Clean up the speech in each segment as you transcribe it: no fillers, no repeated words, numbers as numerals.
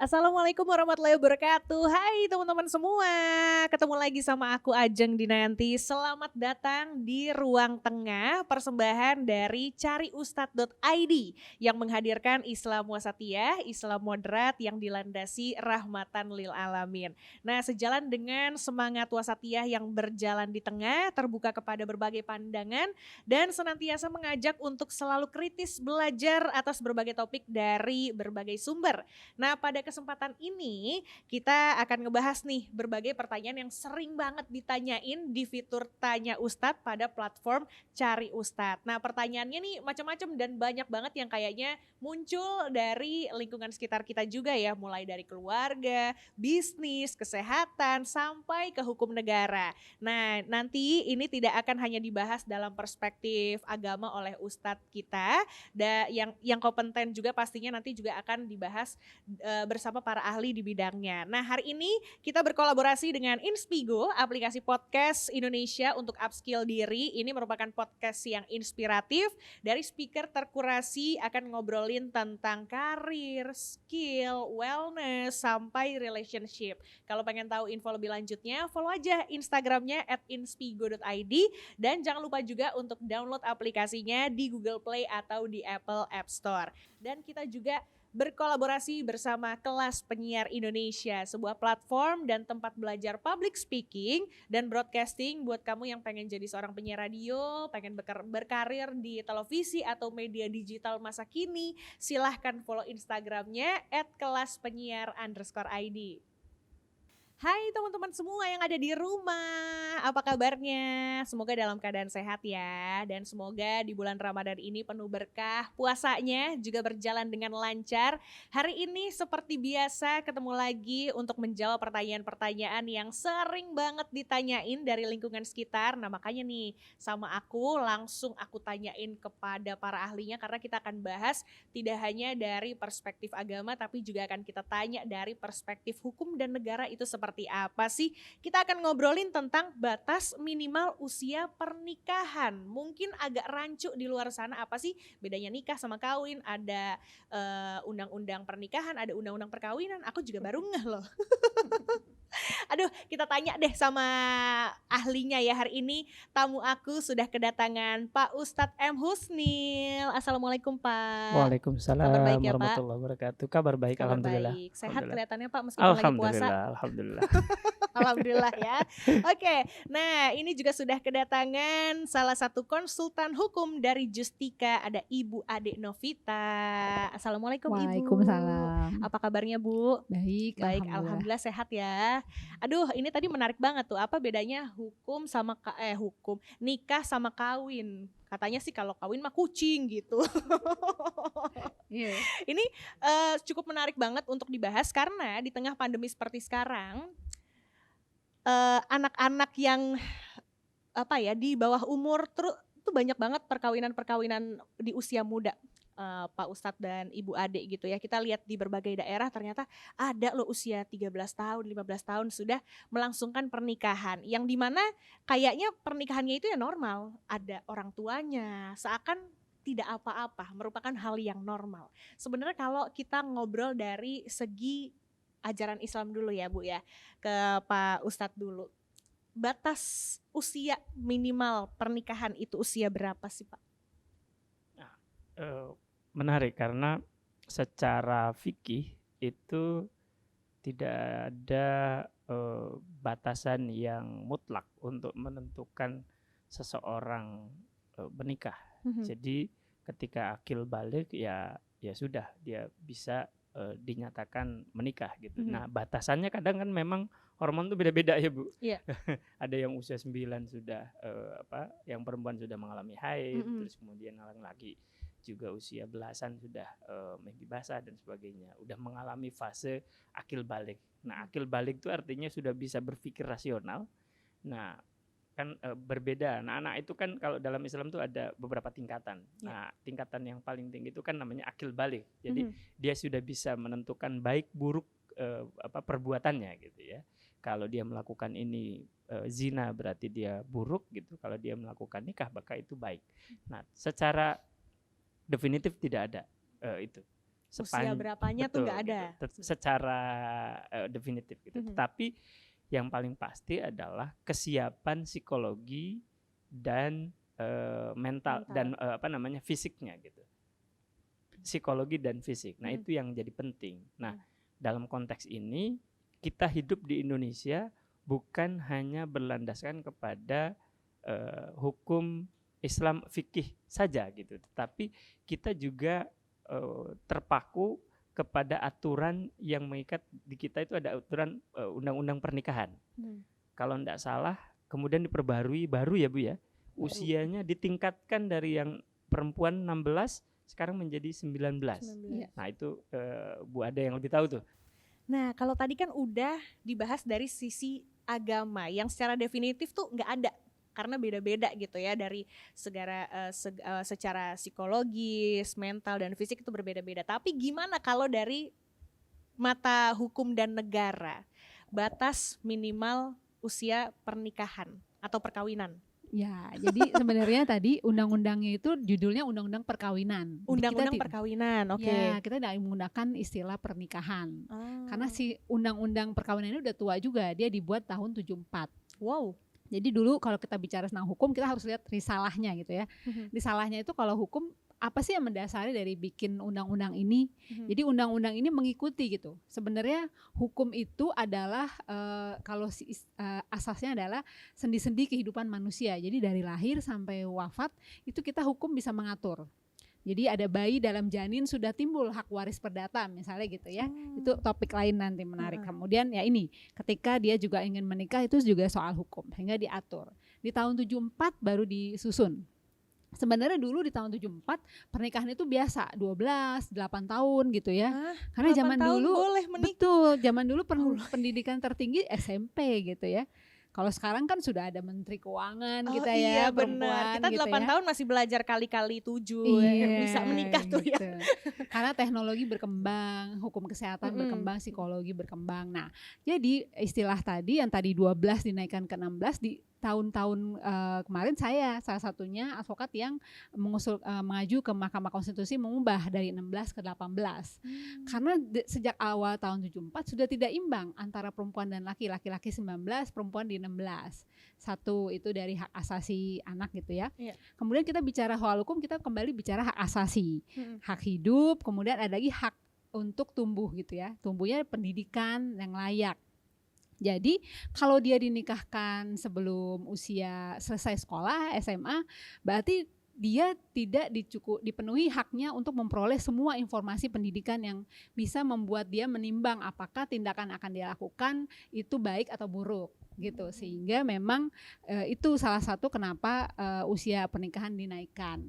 Assalamualaikum warahmatullahi wabarakatuh. Hai teman-teman semua, ketemu lagi sama aku Ajeng Dinanti. Selamat datang di Ruang Tengah, persembahan dari cariustad.id yang menghadirkan Islam wasatiyah, Islam moderat yang dilandasi rahmatan lil alamin. Nah, sejalan dengan semangat wasatiyah yang berjalan di tengah, terbuka kepada berbagai pandangan dan senantiasa mengajak untuk selalu kritis belajar atas berbagai topik dari berbagai sumber. Nah, pada kesempatan ini kita akan ngebahas nih berbagai pertanyaan yang sering banget ditanyain di fitur Tanya Ustadz pada platform Cari Ustadz. Nah, pertanyaannya nih macam-macam dan banyak banget yang kayaknya muncul dari lingkungan sekitar kita juga ya, mulai dari keluarga, bisnis, kesehatan, sampai ke hukum negara. Nah, nanti ini tidak akan hanya dibahas dalam perspektif agama oleh Ustadz kita, yang kompeten juga pastinya nanti juga akan dibahas bersama para ahli di bidangnya. Nah, hari ini kita berkolaborasi dengan Inspigo, aplikasi podcast Indonesia untuk upskill diri. Ini merupakan podcast yang inspiratif dari speaker terkurasi, akan ngobrolin tentang karir, skill, wellness, sampai relationship. Kalau pengen tahu info lebih lanjutnya, follow aja Instagramnya @inspigo.id dan jangan lupa juga untuk download aplikasinya di Google Play atau di Apple App Store. Dan kita juga berkolaborasi bersama Kelas Penyiar Indonesia, sebuah platform dan tempat belajar public speaking dan broadcasting buat kamu yang pengen jadi seorang penyiar radio, pengen berkarir di televisi atau media digital masa kini. Silahkan follow Instagramnya @kelaspenyiar_id. Hai teman-teman semua yang ada di rumah, apa kabarnya? Semoga dalam keadaan sehat ya, dan semoga di bulan Ramadan ini penuh berkah, puasanya juga berjalan dengan lancar. Hari ini seperti biasa ketemu lagi untuk menjawab pertanyaan-pertanyaan yang sering banget ditanyain dari lingkungan sekitar. Nah, makanya nih sama aku langsung aku tanyain kepada para ahlinya, karena kita akan bahas tidak hanya dari perspektif agama tapi juga akan kita tanya dari perspektif hukum dan negara itu seperti apa sih. Kita akan ngobrolin tentang batas minimal usia pernikahan. Mungkin agak rancu di luar sana, apa sih bedanya nikah sama kawin, ada undang-undang pernikahan, ada undang-undang perkawinan, aku juga baru ngeh loh. Aduh, kita tanya deh sama ahlinya ya hari ini. Tamu aku sudah kedatangan Pak Ustadz M. Husnil. Assalamualaikum Pak. Kabar Waalaikumsalam baik ya Pak? warahmatullahi wabarakatuh. Kabar baik, Kabar alhamdulillah. baik. Sehat Alhamdulillah. kelihatannya Pak meskipun lagi puasa. Alhamdulillah, alhamdulillah. Alhamdulillah ya. Oke, nah ini juga sudah kedatangan salah satu konsultan hukum dari Justika, ada Ibu Ade Novita. Assalamualaikum Ibu. Waalaikumsalam. Apa kabarnya Bu? Baik, Baik, alhamdulillah. alhamdulillah sehat ya. Aduh, ini tadi menarik banget tuh. Apa bedanya hukum sama nikah sama kawin? Katanya sih kalau kawin mah kucing gitu. Iya. Ini cukup menarik banget untuk dibahas karena di tengah pandemi seperti sekarang, anak-anak yang di bawah umur tuh banyak banget perkawinan-perkawinan di usia muda. Pak Ustadz dan Ibu Ade gitu ya. Kita lihat di berbagai daerah ternyata ada loh usia 13 tahun, 15 tahun sudah melangsungkan pernikahan. Yang dimana kayaknya pernikahannya itu ya normal. Ada orang tuanya, seakan tidak apa-apa, merupakan hal yang normal. Sebenarnya kalau kita ngobrol dari segi ajaran Islam dulu ya Bu ya, ke Pak Ustadz dulu. Batas usia minimal pernikahan itu usia berapa sih Pak? Nah, menarik karena secara fikih itu tidak ada batasan yang mutlak untuk menentukan seseorang menikah. Jadi ketika akil balik ya sudah dia bisa dinyatakan menikah gitu. Nah, batasannya kadang kan memang hormon tuh beda-beda ya Bu. Iya. Ada yang usia 9 sudah yang perempuan sudah mengalami haid, terus kemudian laki-laki juga usia belasan sudah mimpi basah dan sebagainya, udah mengalami fase akil balik. Nah, akil balik itu artinya sudah bisa berpikir rasional. Nah, kan berbeda. Nah, anak itu kan kalau dalam Islam tuh ada beberapa tingkatan. Nah, tingkatan yang paling tinggi itu kan namanya akil balik. Jadi dia sudah bisa menentukan baik buruk perbuatannya gitu ya. Kalau dia melakukan ini zina berarti dia buruk gitu. Kalau dia melakukan nikah maka itu baik. Nah, secara definitif tidak ada itu. usia berapanya tuh nggak ada gitu, secara definitif gitu. Tetapi yang paling pasti adalah kesiapan psikologi dan mental dan fisiknya gitu. Psikologi dan fisik. Nah, itu yang jadi penting. Nah, dalam konteks ini kita hidup di Indonesia bukan hanya berlandaskan kepada hukum Islam fikih saja gitu, tetapi kita juga terpaku kepada aturan yang mengikat di kita. Itu ada aturan undang-undang pernikahan. Kalau tidak salah kemudian diperbarui baru ya Bu ya. Usianya ditingkatkan dari yang perempuan 16 sekarang menjadi 19. Nah itu Bu ada yang lebih tahu tuh. Nah kalau tadi kan udah dibahas dari sisi agama yang secara definitif tuh nggak ada. Karena beda-beda gitu ya, dari secara psikologis, mental dan fisik itu berbeda-beda. Tapi gimana kalau dari mata hukum dan negara, batas minimal usia pernikahan atau perkawinan? Ya, jadi sebenarnya tadi undang-undangnya itu judulnya Undang-Undang Perkawinan. Undang-Undang Perkawinan, oke. Ya, kita tidak menggunakan istilah pernikahan. Karena si Undang-Undang Perkawinan ini udah tua juga, dia dibuat tahun 74. Wow. Jadi dulu kalau kita bicara tentang hukum kita harus lihat risalahnya gitu ya. Risalahnya itu kalau hukum apa sih yang mendasari dari bikin undang-undang ini? Jadi undang-undang ini mengikuti gitu. Sebenarnya hukum itu adalah asasnya adalah sendi-sendi kehidupan manusia. Jadi dari lahir sampai wafat itu kita hukum bisa mengatur. Jadi ada bayi dalam janin sudah timbul hak waris perdata misalnya gitu ya. Itu topik lain nanti menarik. Kemudian ya ini ketika dia juga ingin menikah itu juga soal hukum sehingga diatur. Di tahun 74 baru disusun. Sebenarnya dulu di tahun 74 pernikahan itu biasa 12, 8 tahun gitu ya. Karena zaman dulu boleh menikah. Betul, zaman dulu pendidikan tertinggi SMP gitu ya. Kalau sekarang kan sudah ada Menteri Keuangan kita ya, perempuan. Kita gitu 8 tahun masih belajar kali-kali 7 bisa menikah tuh gitu. ya. Karena teknologi berkembang, hukum kesehatan berkembang, psikologi berkembang. Nah, jadi istilah tadi yang tadi 12 dinaikkan ke 16 di tahun-tahun kemarin saya salah satunya advokat yang mengaju ke Mahkamah Konstitusi mengubah dari 16 ke 18. Karena sejak awal tahun 74 sudah tidak imbang antara perempuan dan laki-laki 19, perempuan di 16. Satu itu dari hak asasi anak gitu ya. Kemudian kita bicara soal hukum, kita kembali bicara hak asasi. Hak hidup, kemudian ada lagi hak untuk tumbuh gitu ya. Tumbuhnya pendidikan yang layak. Jadi kalau dia dinikahkan sebelum usia selesai sekolah SMA, berarti dia tidak dipenuhi haknya untuk memperoleh semua informasi pendidikan yang bisa membuat dia menimbang apakah tindakan akan dia lakukan itu baik atau buruk gitu. Sehingga memang itu salah satu kenapa usia pernikahan dinaikkan.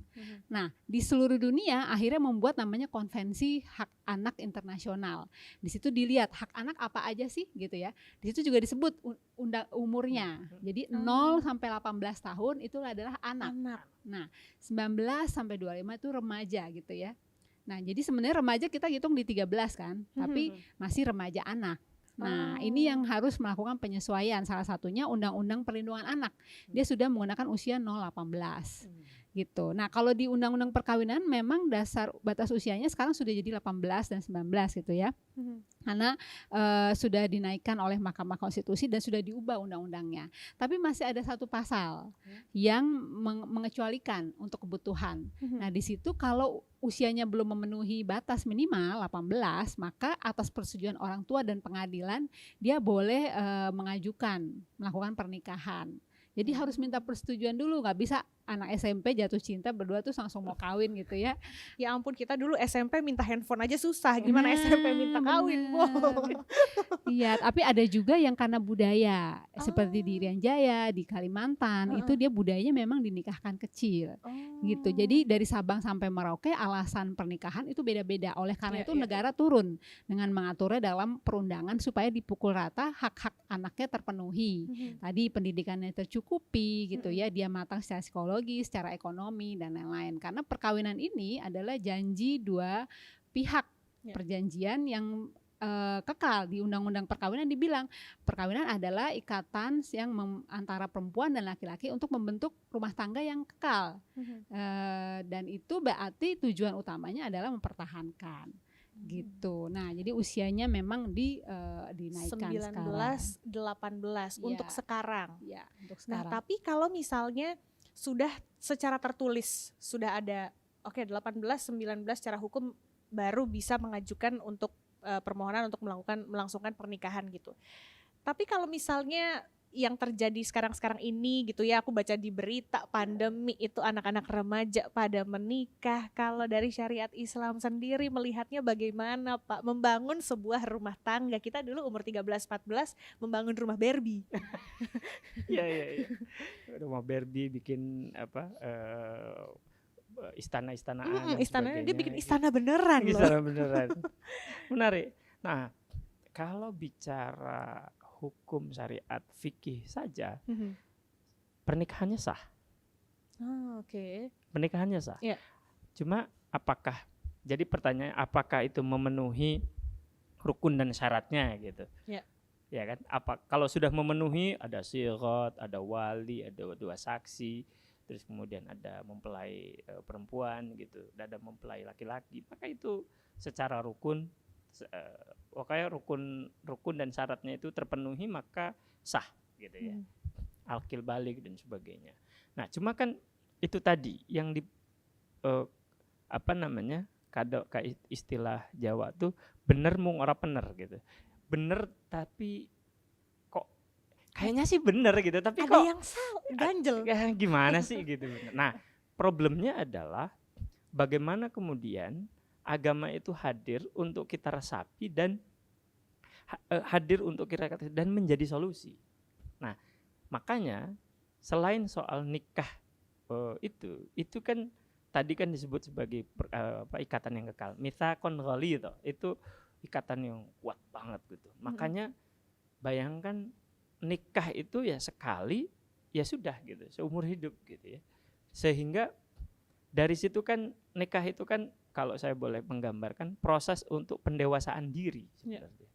Nah, di seluruh dunia akhirnya membuat namanya Konvensi Hak Anak Internasional. Di situ dilihat hak anak apa aja sih gitu ya. Di situ juga disebut umurnya. Jadi 0 sampai 18 tahun itu adalah anak. Nah, 19 sampai 25 itu remaja gitu ya. Nah, jadi sebenarnya remaja kita hitung di 13 kan, tapi masih remaja anak. Nah, ini yang harus melakukan penyesuaian. Salah satunya Undang-Undang Perlindungan Anak. Dia sudah menggunakan usia 0-18. Gitu. Nah, kalau di Undang-Undang Perkawinan memang dasar batas usianya sekarang sudah jadi 18 dan 19 gitu ya. Karena sudah dinaikkan oleh Mahkamah Konstitusi dan sudah diubah undang-undangnya. Tapi masih ada satu pasal yang mengecualikan untuk kebutuhan. Nah, di situ kalau usianya belum memenuhi batas minimal 18, maka atas persetujuan orang tua dan pengadilan dia boleh melakukan pernikahan. Jadi harus minta persetujuan dulu, nggak bisa anak SMP jatuh cinta berdua tuh langsung mau kawin gitu ya. Ya ampun, kita dulu SMP minta handphone aja susah, gimana SMP minta kawin, Bu? Iya, tapi ada juga yang karena budaya, seperti di Irian Jaya, di Kalimantan, itu dia budayanya memang dinikahkan kecil, gitu. Jadi dari Sabang sampai Merauke alasan pernikahan itu beda-beda. Oleh karena itu negara turun dengan mengaturnya dalam perundangan supaya dipukul rata hak-hak anaknya terpenuhi. Tadi pendidikannya tercukupi, gitu ya, dia matang secara psikologi, secara ekonomi dan lain-lain. Karena perkawinan ini adalah janji dua pihak, perjanjian yang kekal. Di Undang-Undang Perkawinan dibilang perkawinan adalah ikatan yang antara perempuan dan laki-laki untuk membentuk rumah tangga yang kekal. Dan itu berarti tujuan utamanya adalah mempertahankan. gitu. Nah, jadi usianya memang dinaikkan 19, sekarang. 18 Iya. untuk sekarang. Ya, untuk Nah, sekarang. tapi kalau misalnya sudah secara tertulis, sudah ada 18, 19 secara hukum baru bisa mengajukan untuk permohonan untuk melangsungkan pernikahan gitu. Tapi kalau misalnya yang terjadi sekarang ini gitu ya, aku baca di berita pandemi itu anak-anak remaja pada menikah. Kalau dari syariat Islam sendiri melihatnya bagaimana Pak membangun sebuah rumah tangga? Kita dulu umur 13-14 membangun rumah Barbie. Iya. Rumah Barbie bikin apa istana-istanaan dan Istananya dia sebagainya. bikin istana beneran loh. Istana beneran. Menarik. Nah, kalau bicara hukum syariat fikih saja, pernikahannya sah. Oke. Pernikahannya sah. Iya. Cuma jadi pertanyaannya apakah itu memenuhi rukun dan syaratnya gitu. Iya. Ya kan? Kalau sudah memenuhi ada sirat, ada wali, ada 2 saksi, terus kemudian ada mempelai perempuan gitu, dan ada mempelai laki-laki, maka itu secara rukun pokoknya rukun dan syaratnya itu terpenuhi maka sah gitu ya. Alkil balik dan sebagainya. Nah, cuma kan itu tadi yang kado istilah Jawa tuh bener mung ora bener gitu. Bener tapi kok kayaknya sih bener gitu, tapi Ada kok yang salah, ganjel. Gimana sih gitu. Nah, problemnya adalah bagaimana kemudian agama itu hadir untuk kita resapi dan hadir untuk kita dan menjadi solusi. Nah, makanya selain soal nikah itu kan tadi kan disebut sebagai ikatan yang kekal. Mitsaqon ghalidz itu ikatan yang kuat banget gitu. Makanya bayangkan nikah itu ya sekali ya sudah gitu, seumur hidup gitu ya. Sehingga dari situ kan nikah itu kan kalau saya boleh menggambarkan proses untuk pendewasaan diri sebenarnya.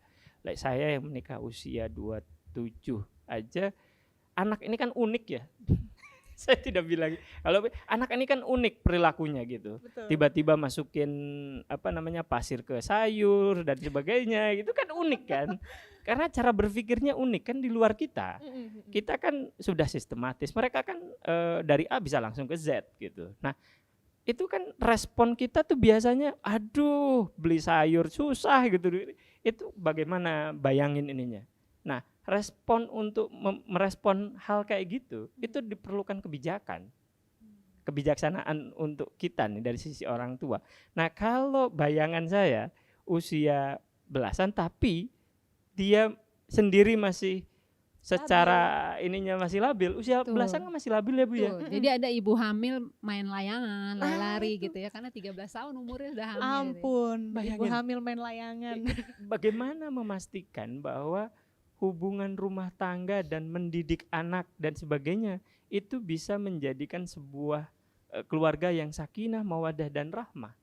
Like saya yang menikah usia 27 aja, anak ini kan unik ya. Saya tidak bilang kalau anak ini kan unik perilakunya gitu. Betul. Tiba-tiba masukin pasir ke sayur dan sebagainya, itu kan unik kan. Karena cara berpikirnya unik kan di luar kita. Kita kan sudah sistematis, mereka kan dari A bisa langsung ke Z gitu. Nah, itu kan respon kita tuh biasanya aduh beli sayur susah gitu. Itu bagaimana bayangin ininya. Nah, respon untuk merespon hal kayak gitu itu diperlukan kebijaksanaan untuk kita nih dari sisi orang tua. Nah, kalau bayangan saya usia belasan tapi dia sendiri masih secara ininya masih labil, usia belasan kan masih labil ya Bu ya. Jadi ada ibu hamil main layangan, lari-lari gitu ya, karena 13 tahun umurnya udah hamil. Ampun, bayangin. ibu hamil main layangan. Bagaimana memastikan bahwa hubungan rumah tangga dan mendidik anak dan sebagainya itu bisa menjadikan sebuah keluarga yang sakinah, mawaddah dan rahmah.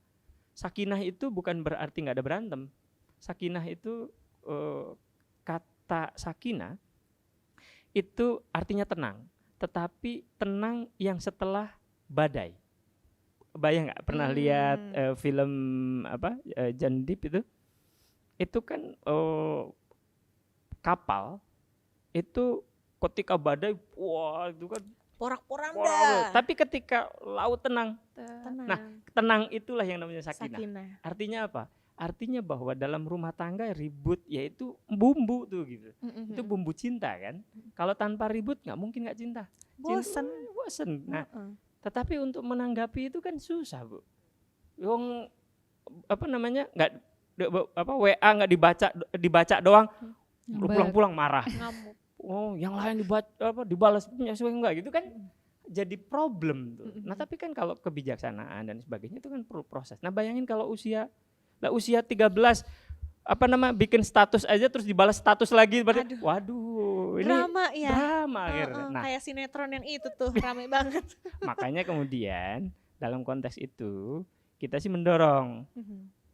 Sakinah itu bukan berarti nggak ada berantem. Sakinah itu kata sakinah itu artinya tenang, tetapi tenang yang setelah badai. Bayang nggak pernah lihat film John Deep itu kan kapal itu ketika badai wah itu kan porak-poranda. Tapi ketika laut tenang. Nah, tenang itulah yang namanya sakinah. Artinya apa? Artinya bahwa dalam rumah tangga ribut yaitu bumbu tuh gitu. Itu bumbu cinta kan. Kalau tanpa ribut nggak mungkin nggak cinta. Bosen. Nah, tetapi untuk menanggapi itu kan susah Bu. Yang nggak WA nggak dibaca doang. Pulang-pulang marah. Ngamuk. Oh, yang lain dibalas enggak gitu kan jadi problem tuh. Nah, tapi kan kalau kebijaksanaan dan sebagainya itu kan perlu proses. Nah, bayangin kalau usia 13 bikin status aja terus dibalas status lagi berarti waduh ini drama akhirnya. Nah, kayak sinetron yang itu tuh rame banget. Makanya kemudian dalam konteks itu kita sih mendorong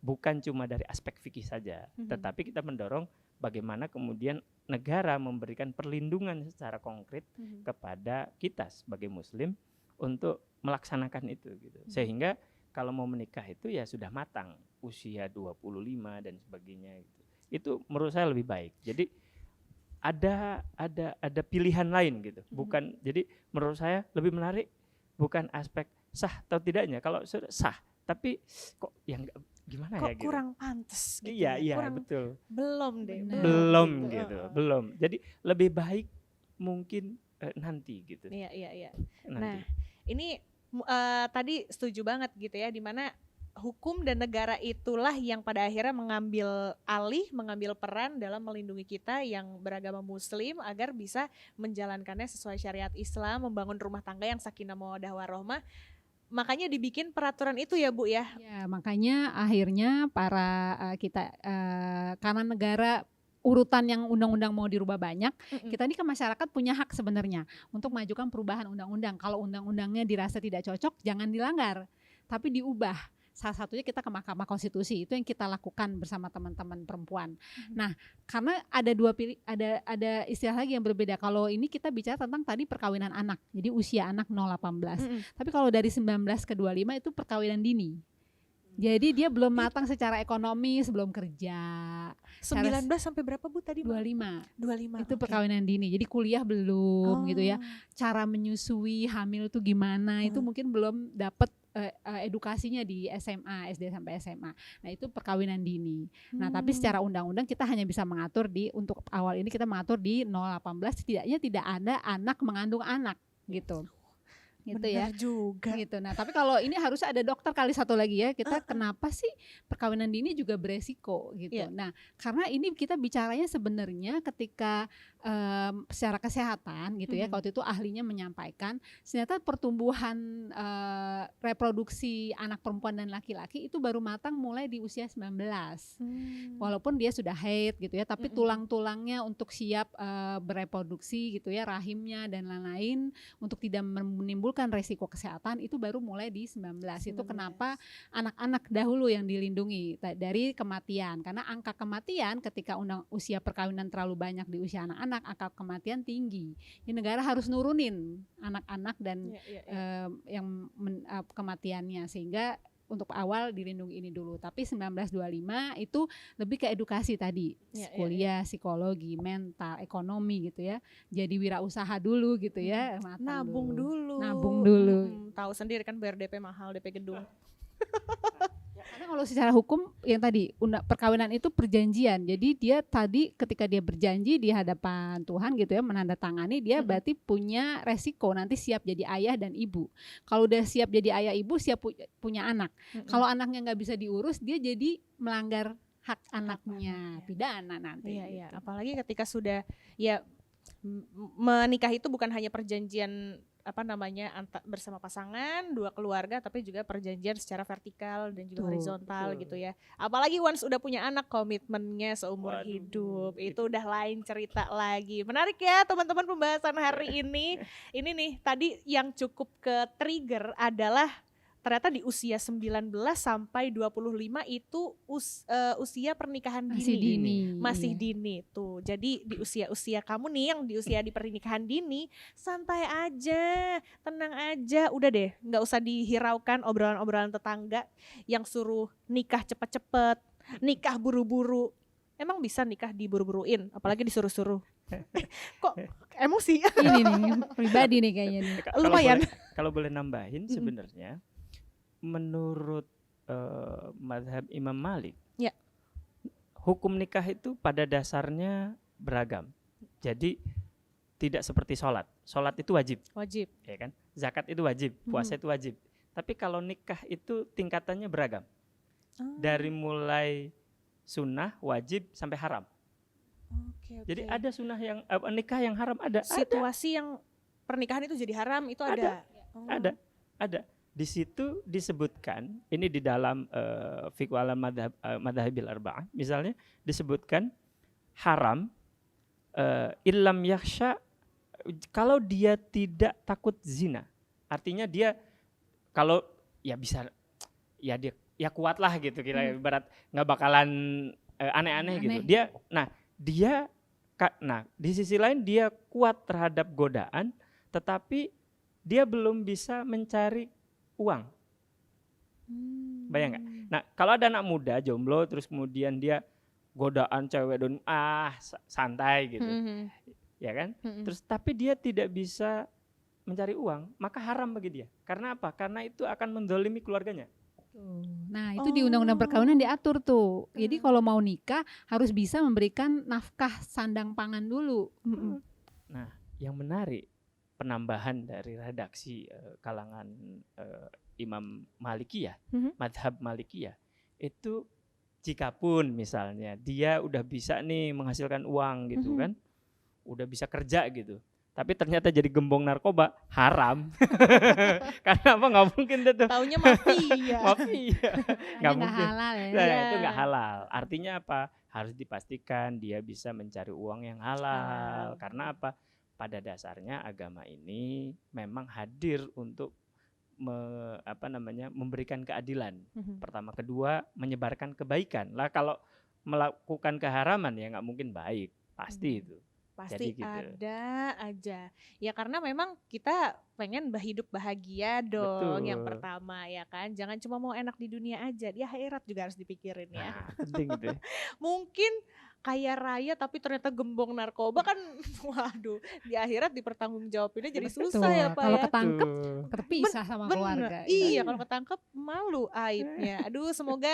bukan cuma dari aspek fikih saja, tetapi kita mendorong bagaimana kemudian negara memberikan perlindungan secara konkret kepada kita sebagai muslim untuk melaksanakan itu gitu. Sehingga kalau mau menikah itu ya sudah matang, usia 25 dan sebagainya gitu. Itu menurut saya lebih baik. Jadi ada pilihan lain gitu. Bukan, jadi menurut saya lebih menarik bukan aspek sah atau tidaknya. Kalau sudah sah, tapi kok yang gimana Kok ya gitu. kurang pantas gitu. Iya, iya, kurang, betul. belum deh. Bener. Belum gitu. gitu, belum. Jadi lebih baik mungkin nanti gitu. Iya. Nanti. Nah, ini tadi setuju banget gitu ya, dimana hukum dan negara itulah yang pada akhirnya mengambil peran dalam melindungi kita yang beragama muslim agar bisa menjalankannya sesuai syariat Islam, membangun rumah tangga yang sakinah mawaddah warahmah. Makanya dibikin peraturan itu ya Bu ya. Ya, makanya akhirnya para karena negara urutan yang undang-undang mau dirubah banyak, kita ini ke masyarakat punya hak sebenarnya untuk mengajukan perubahan undang-undang. Kalau undang-undangnya dirasa tidak cocok, jangan dilanggar, tapi diubah. Salah satunya kita ke Mahkamah Konstitusi, itu yang kita lakukan bersama teman-teman perempuan. Nah, karena ada ada istilah lagi yang berbeda. Kalau ini kita bicara tentang tadi perkawinan anak, jadi usia anak 0-18. Tapi kalau dari 19 ke 25 itu perkawinan dini. Jadi dia belum matang secara ekonomi, sebelum kerja. 19 sampai berapa Bu tadi? 25. 25. Itu perkawinan dini. Jadi kuliah belum gitu ya. Cara menyusui hamil itu gimana? Itu mungkin belum dapat edukasinya di SD sampai SMA. Nah, itu perkawinan dini. Nah, tapi secara undang-undang kita hanya bisa mengatur untuk awal ini kita mengatur di 0-18 setidaknya tidak ada anak mengandung anak gitu. Gitu. Bener ya juga gitu. Nah, tapi kalau ini harusnya ada dokter kali satu lagi ya, kita kenapa sih perkawinan dini juga beresiko gitu. Nah, karena ini kita bicaranya sebenarnya ketika secara kesehatan gitu ya, waktu itu ahlinya menyampaikan ternyata pertumbuhan reproduksi anak perempuan dan laki-laki itu baru matang mulai di usia 19. Walaupun dia sudah haid gitu ya, tapi tulang-tulangnya untuk siap bereproduksi gitu ya, rahimnya dan lain-lain untuk tidak menimbulkan resiko kesehatan itu baru mulai di 19. Itu kenapa anak-anak dahulu yang dilindungi dari kematian, karena angka kematian ketika usia perkawinan terlalu banyak di usia anak-anak, angka kematian tinggi. Ini negara harus nurunin anak-anak dan yang kematiannya, sehingga untuk awal dilindungi ini dulu. Tapi 1925 itu lebih ke edukasi tadi, kuliah, psikologi, mental, ekonomi gitu ya. Jadi wirausaha dulu gitu ya, nabung dulu. Tahu sendiri kan bayar DP mahal, DP gedung. Karena kalau secara hukum yang tadi perkawinan itu perjanjian. Jadi dia tadi ketika dia berjanji di hadapan Tuhan gitu ya, menandatangani, dia berarti punya resiko nanti siap jadi ayah dan ibu. Kalau udah siap jadi ayah ibu, siap punya anak. Kalau anaknya nggak bisa diurus, dia jadi melanggar hak anaknya, pidana nanti. Iya, apalagi ketika sudah ya menikah itu bukan hanya perjanjian bersama pasangan, dua keluarga, tapi juga perjanjian secara vertikal dan juga horizontal gitu ya. Apalagi once udah punya anak, komitmennya seumur hidup, itu udah lain cerita lagi. Menarik ya teman-teman pembahasan hari ini. Ini nih tadi yang cukup ke trigger adalah ternyata di usia 19 sampai 25 itu usia pernikahan dini. Masih dini tuh. Jadi di usia-usia kamu nih yang di usia di pernikahan dini, santai aja, tenang aja, udah deh, nggak usah dihiraukan obrolan-obrolan tetangga yang suruh nikah cepet-cepet, nikah buru-buru. Emang bisa nikah diburu-buruin, apalagi disuruh-suruh. Kok emosi? Ini nih pribadi nih kayaknya nih. Lumayan. Kalau boleh nambahin sebenarnya, menurut mazhab Imam Malik, hukum nikah itu pada dasarnya beragam. Jadi tidak seperti sholat. Sholat itu wajib, ya kan? Zakat itu wajib, puasa itu wajib. Tapi kalau nikah itu tingkatannya beragam. Dari mulai sunnah, wajib sampai haram. Jadi ada sunnah yang nikah yang haram, ada. Situasi yang pernikahan itu jadi haram itu ada. Ada. Di situ disebutkan, ini di dalam fiqh al madhabil arba'ah, misalnya disebutkan haram illam yakhsha, kalau dia tidak takut zina. Artinya dia kalau ya bisa ya dia ya kuat lah gitu, kira ibarat nggak bakalan aneh-aneh gitu. Dia di sisi lain dia kuat terhadap godaan, tetapi dia belum bisa mencari uang. Bayang nggak? Nah, kalau ada anak muda jomblo terus kemudian dia godaan cewek dan santai gitu, ya kan? Terus tapi dia tidak bisa mencari uang, maka haram bagi dia. Karena apa? Karena itu akan mendolimi keluarganya. Nah, itu di Undang-Undang Perkawinan diatur tuh. Jadi kalau mau nikah harus bisa memberikan nafkah sandang pangan dulu. Nah, yang menarik penambahan dari redaksi kalangan Imam Malikiyah, madhab Malikiyah, itu jikapun misalnya dia udah bisa nih menghasilkan uang gitu kan, udah bisa kerja gitu, tapi ternyata jadi gembong narkoba, haram. Karena apa? Nggak mungkin tuh. Taunya mafia. Mafia. Nggak mungkin. Halal ya. Nah, itu nggak halal. Artinya apa? Harus dipastikan dia bisa mencari uang yang halal. Karena apa? Pada dasarnya agama ini memang hadir untuk memberikan keadilan. Pertama, kedua menyebarkan kebaikan. Lah kalau melakukan keharaman ya nggak mungkin baik, pasti itu. Pasti gitu. Ada aja. Ya karena memang kita pengen hidup bahagia dong. Betul. Yang pertama ya kan. Jangan cuma mau enak di dunia aja. Di akhirat juga harus dipikirin ya. Nah, penting itu. Mungkin kaya raya tapi ternyata gembong narkoba kan, waduh, di akhirat dipertanggungjawabinnya jadi susah ya Pak kalau ya. ketangkep terpisah sama keluarga. Iya, kalau ketangkep malu aibnya. Aduh, semoga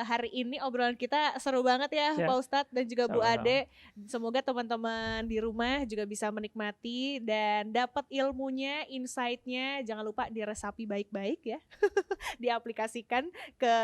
hari ini obrolan kita seru banget ya Pak Ustadz dan juga Bu Ade. Semoga teman-teman di rumah juga bisa menikmati dan dapat ilmunya, insight-nya. Jangan lupa diresapi baik-baik ya. Diaplikasikan ke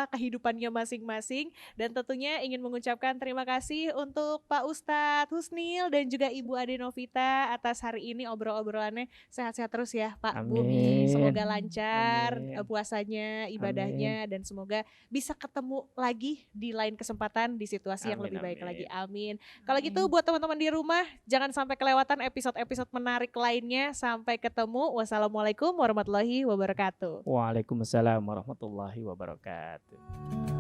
kehidupannya masing-masing. Dan tentunya ingin mengucapkan terima kasih untuk Pak Ustadz Husnil dan juga Ibu Ade Novita atas hari ini obrol-obrolannya. Sehat-sehat terus ya Pak. Amin. Bu. Semoga lancar puasanya, ibadahnya. Amin. Dan semoga bisa ketemu lagi di lain kesempatan di situasi yang lebih baik lagi. Amin. Kalau gitu buat teman-teman di rumah jangan sampai kelewatan episode-episode menarik lainnya. Sampai ketemu. Wassalamualaikum warahmatullahi wabarakatuh. Waalaikumsalam warahmatullahi wabarakatuh.